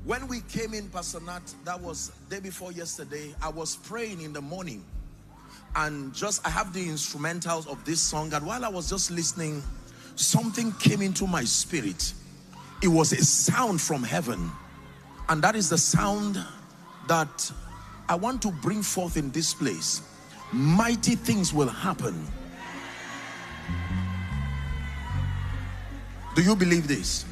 When we came in, Pastor Nat, that was day before yesterday, I was praying in the morning, and I have the instrumentals of this song, and while I was just listening, something came into my spirit. It was a sound from heaven, and that is the sound that I want to bring forth in this place. Mighty things will happen. Do you believe this?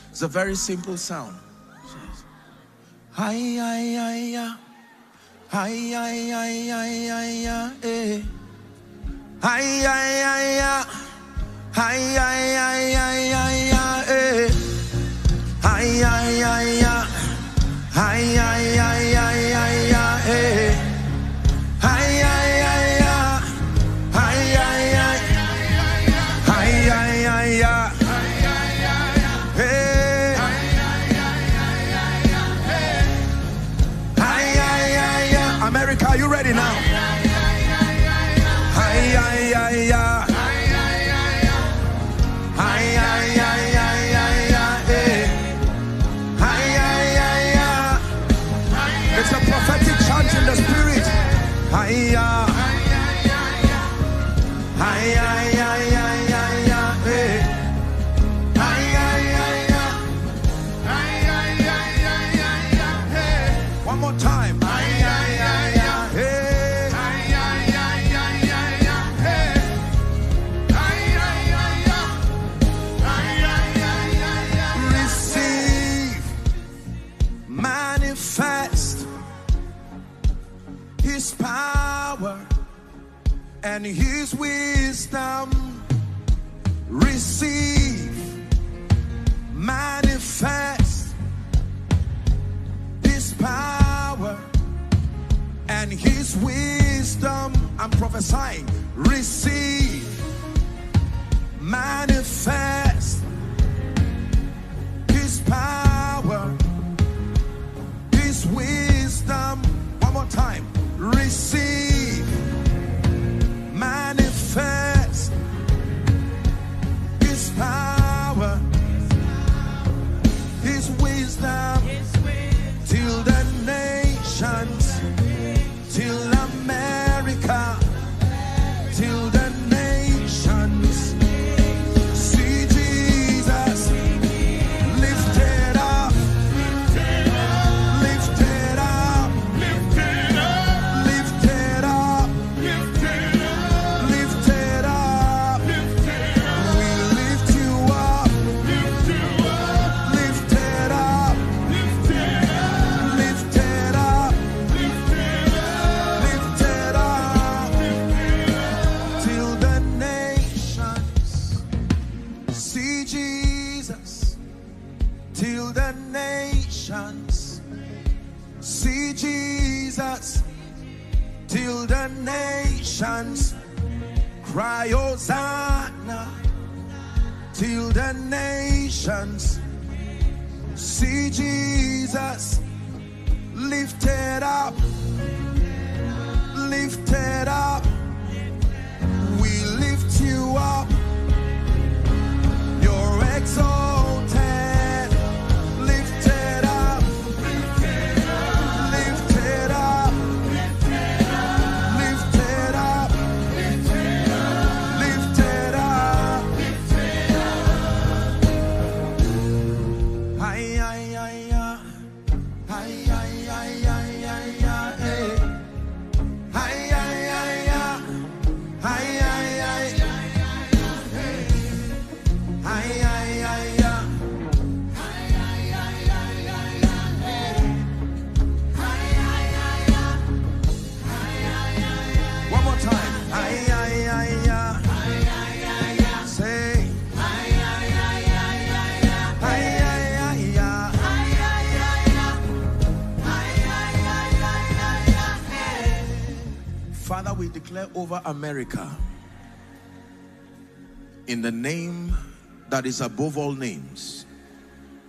It's a very simple sound. Hi, hi, hi, hi. Hi, hi, hi, hi, hi, hi, eh. Hi, hi, hi, hi. Hi, hi, hi, hi, hi, hi, eh. Hi, hi, hi, hi. Hi, hi, hi, hi, hi, hi, eh. Hi, hi, hi, hi. Hi, hi, hi. Hi, hi, hi, hi. Hey. Hi, hi, hi, hi. America, are you ready now? Hi, hi, hi, hi. It's a prophetic chant in the spirit. Hiya, hiya, hiya, hiya, hiya, hiya. One more time. Receive, manifest His power and His wisdom. Receive, manifest His power and His wisdom. I'm prophesying. Receive, manifest His power, His wisdom. One more time. Receive, manifest His power, His wisdom, till the nations, till America, till the nations see Jesus lifted up, lifted up, lifted up, lifted up. We lift you up, lifted up, lifted up, lifted up, till the nations see Jesus, till the nations see Jesus, till the nations cry Hosanna, till the nations see Jesus lifted up, lifted up. We lift you up, you're exalted, lifted up, lifted up, lifted up, lifted up. Hi, hi, hi, hi, hi, hi, hi, hi, hi, eh. Hi, hi, hi, hi, hi, hi, hi, one more time. Say. Father, we declare over America, in the name that is above all names,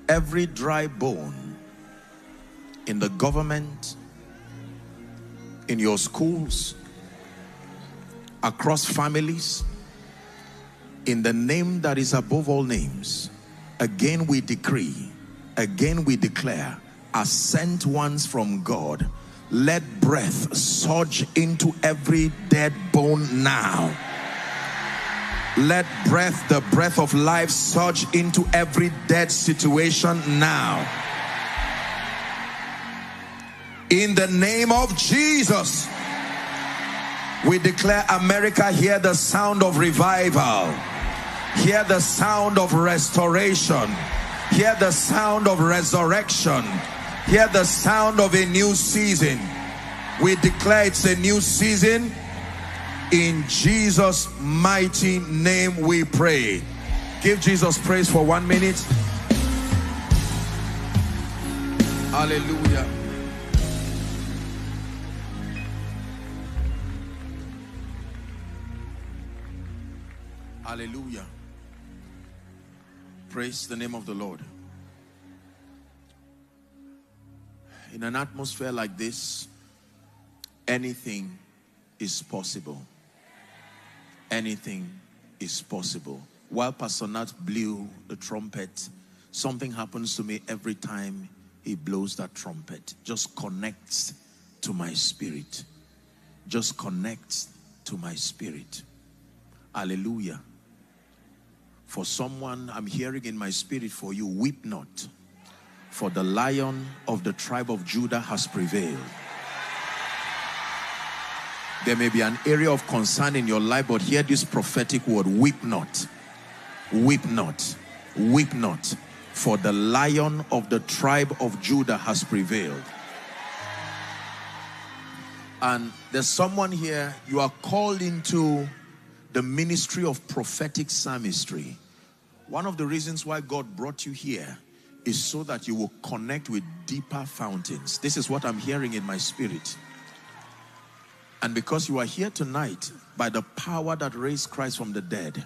every dry bone in the government, in your schools, across families, in the name that is above all names, Again we decree, again we declare, as sent ones from God, let breath surge into every dead bone now. Let breath, the breath of life, surge into every dead situation now. In the name of Jesus, we declare, America, hear the sound of revival. Hear the sound of restoration. Hear the sound of resurrection. Hear the sound of a new season. We declare it's a new season. In Jesus' mighty name we pray. Give Jesus praise for 1 minute. Hallelujah. Hallelujah. Praise the name of the Lord. In an atmosphere like this, anything is possible. Anything is possible. While Pastor Nat blew the trumpet, something happens to me every time he blows that trumpet. Just connects to my spirit. Just connects to my spirit. Hallelujah. For someone, I'm hearing in my spirit for you, weep not, for the Lion of the tribe of Judah has prevailed. There may be an area of concern in your life, but hear this prophetic word: weep not, weep not, weep not, for the Lion of the tribe of Judah has prevailed. And there's someone here, you are called into the ministry of prophetic psalmistry. One of the reasons why God brought you here is so that you will connect with deeper fountains. This is what I'm hearing in my spirit. And because you are here tonight, by the power that raised Christ from the dead,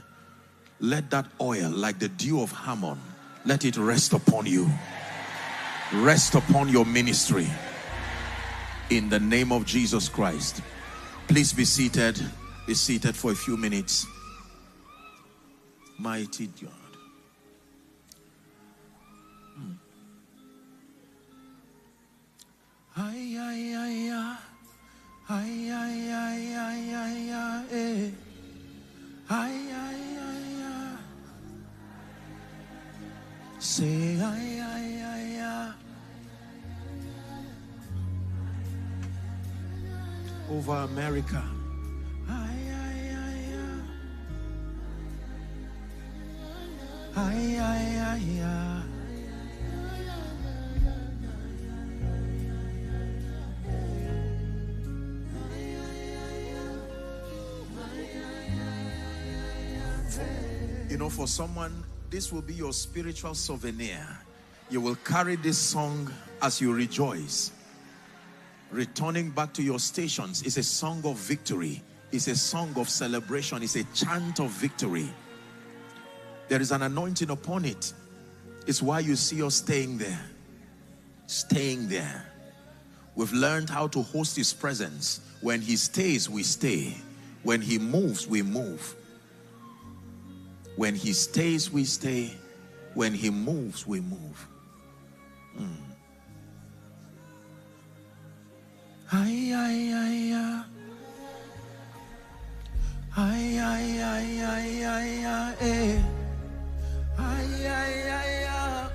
let that oil, like the dew of Hermon, let it rest upon you. Rest upon your ministry. In the name of Jesus Christ. Please be seated. Be seated for a few minutes. Mighty God. Ay, ay, ay, ay. Ay, ay, ay, ay, ay, ay, eh. Ay, ay, ay, ay. Say ay, ay, ay, ay. Over America. Ay, ay, ay, ay. Ay, ay, ay, ay. You know, for someone, this will be your spiritual souvenir. You will carry this song as you rejoice. Returning back to your stations is a song of victory. It's a song of celebration. It's a chant of victory. There is an anointing upon it. It's why you see us staying there. Staying there. We've learned how to host His presence. When He stays, we stay. When He moves, we move. When He stays, we stay. When He moves, we move. Ay, ay, ay, ay. Ay, ay, ay, ay, ay, ay, eh. Ay, ay, ay, ay.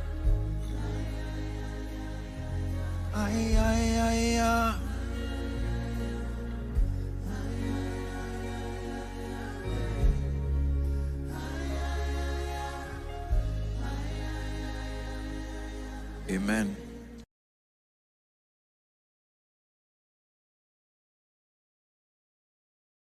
Ay, ay, ay, ay. Amen.